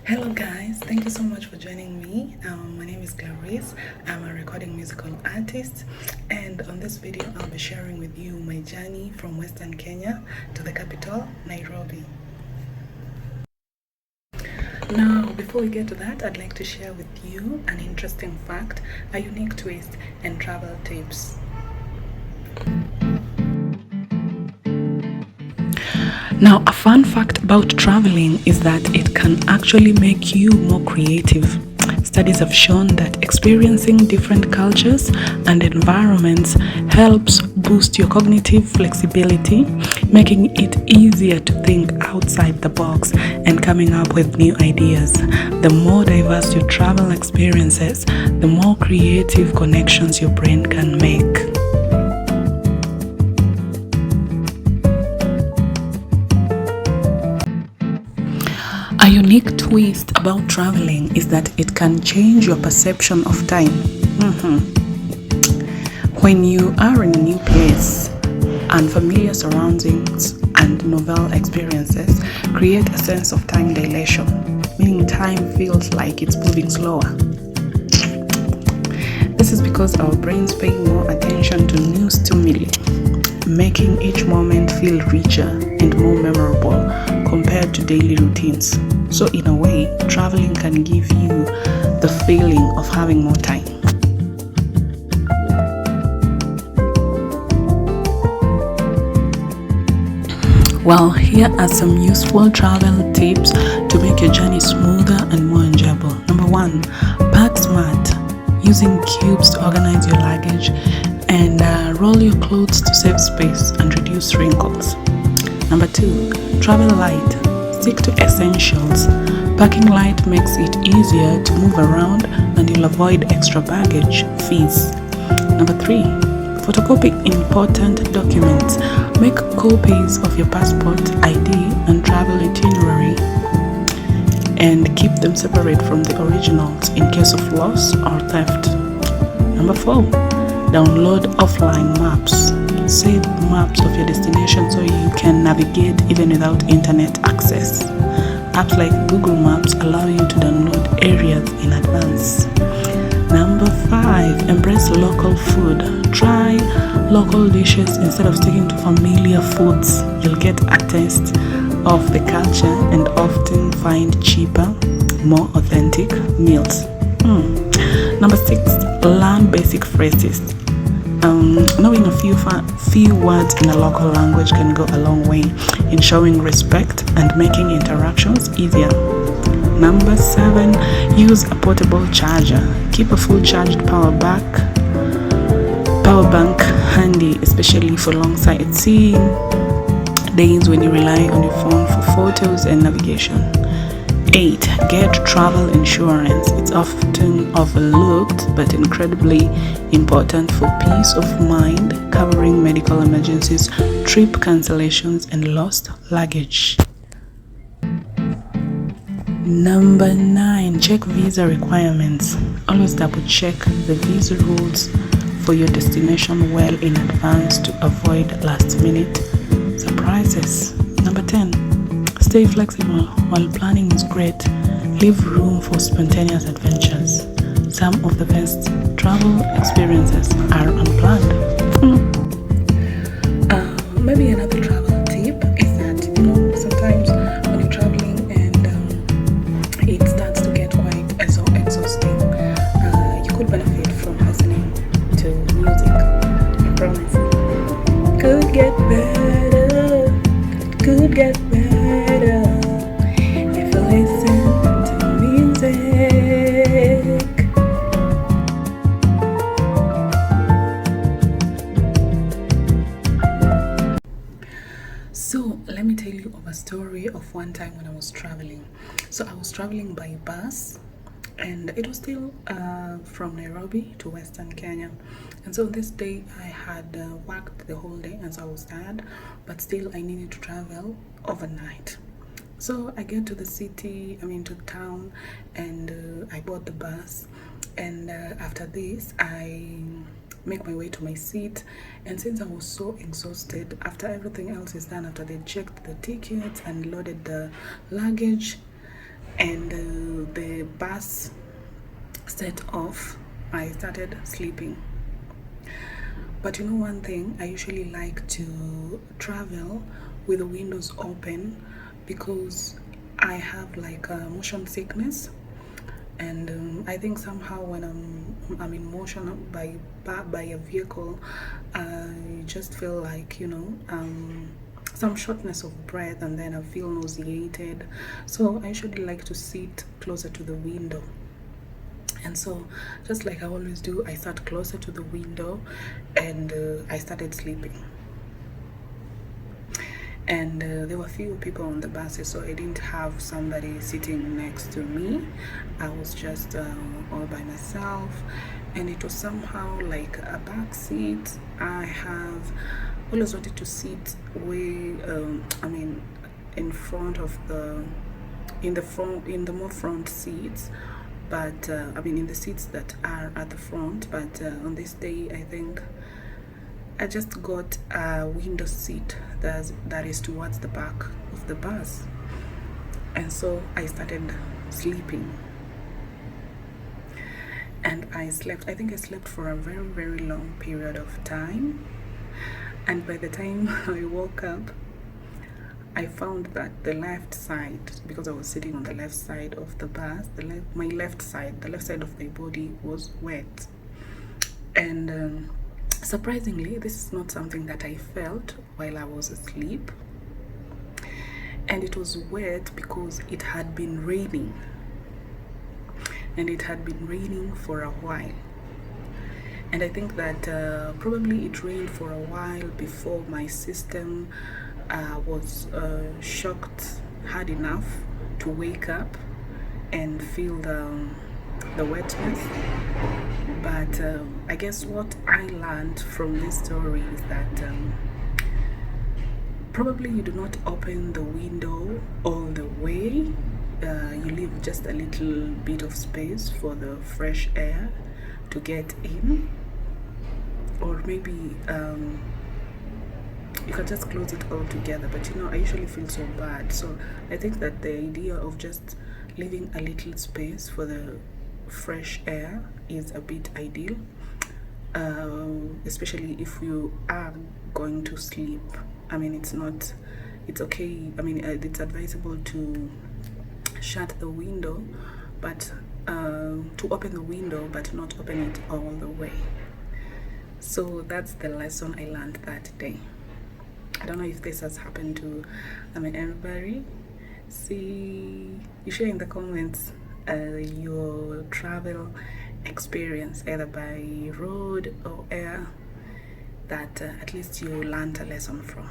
Hello, guys. Thank you so much for joining me. My name is Qlaryce. I'm a recording musical artist, and on this video, I'll be sharing with you my journey from Western Kenya to the capital, Nairobi. Now, before we get to that, I'd like to share with you an interesting fact, a unique twist, and travel tips. Now, a fun fact about traveling is that it can actually make you more creative. Studies have shown that experiencing different cultures and environments helps boost your cognitive flexibility, making it easier to think outside the box and coming up with new ideas. The more diverse your travel experiences, the more creative connections your brain can make. A unique twist about traveling is that it can change your perception of time. When you are in a new place, unfamiliar surroundings and novel experiences create a sense of time dilation, meaning time feels like it's moving slower. This is because our brains pay more attention to new stimuli, making each moment feel richer and more memorable compared to daily routines. So in a way, traveling can give you the feeling of having more time. Well, here are some useful travel tips to make your journey smoother and more enjoyable. Number 1, pack smart, using cubes to organize your luggage and roll your clothes to save space and reduce wrinkles. Number 2, travel light. Stick to essentials. Packing light makes it easier to move around and you'll avoid extra baggage fees. Number 3, photocopy important documents. Make copies of your passport, ID, and travel itinerary and keep them separate from the originals in case of loss or theft. Number 4, download offline maps. Save maps of your destination so you can navigate even without internet access. Apps like Google Maps allow you to download areas in advance. Number 5, embrace local food. Try local dishes instead of sticking to familiar foods. You'll get a taste of the culture and often find cheaper, more authentic meals. Number 6, learn basic phrases. Knowing a few words in a local language can go a long way in showing respect and making interactions easier. Number 7, use a portable charger. Keep a full charged power bank handy, especially for long sightseeing days when you rely on your phone for photos and navigation. 8, get travel insurance. It's often overlooked but incredibly important for peace of mind, covering medical emergencies, trip cancellations, and lost luggage. Number 9, check visa requirements. Always double check the visa rules for your destination well in advance to avoid last-minute surprises. Number 10, stay flexible. While planning is great, leave room for spontaneous adventures. Some of the best travel experiences are unplanned. Maybe another travel tip is that, sometimes when you're traveling and it starts to get quite exhausting, you could benefit from listening to music. I promise. Could get better. Could get better if you listen to music. So let me tell you of a story of one time when I was traveling. So I was traveling by bus and it was still from Nairobi to Western Kenya. And so this day I had worked the whole day and so I was tired, but still I needed to travel overnight. So I get to the to town, and I bought the bus. And after this, I make my way to my seat. And since I was so exhausted, after everything else is done, after they checked the tickets and loaded the luggage, and the bus set off, I started sleeping. But you know one thing, I usually like to travel with the windows open because I have like motion sickness, and I think somehow when I'm in motion by a vehicle, I just feel like, you know, some shortness of breath, and then I feel nauseated. So I usually like to sit closer to the window. And so, just like I always do, I sat closer to the window and I started sleeping. And there were few people on the buses, so I didn't have somebody sitting next to me. I was just all by myself, and it was somehow like a back seat. I have always wanted to sit way, in front of in the more front seats, but in the seats that are at the front. But on this day, I think I just got a window seat that is towards the back of the bus, and so I started sleeping, and I slept. I think I slept for a very, very long period of time, and by the time I woke up, I found that the left side, because I was sitting on the left side of the bus, the left side of my body was wet. And surprisingly, this is not something that I felt while I was asleep. And it was wet because it had been raining. And it had been raining for a while. And I think that probably it rained for a while before my system was shocked hard enough to wake up and feel the wetness. But I guess what I learned from this story is that probably you do not open the window all the way. You leave just a little bit of space for the fresh air to get in, or maybe you can just close it all together. But you know, I usually feel so bad, so I think that the idea of just leaving a little space for the fresh air is a bit ideal, especially if you are going to sleep. It's okay. It's advisable to shut the window, but to open the window but not open it all the way. So that's the lesson I learned that day. I don't know if this has happened to everybody. See, you share in the comments your travel experience, either by road or air, that at least you learned a lesson from.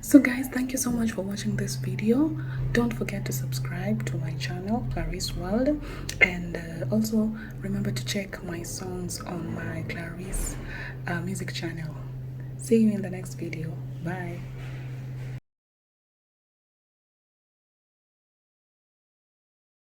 So guys, thank you so much for watching this video. Don't forget to subscribe to my channel, Qlaryce World, and also remember to check my songs on my Qlaryce music channel. See you in the next video. Bye.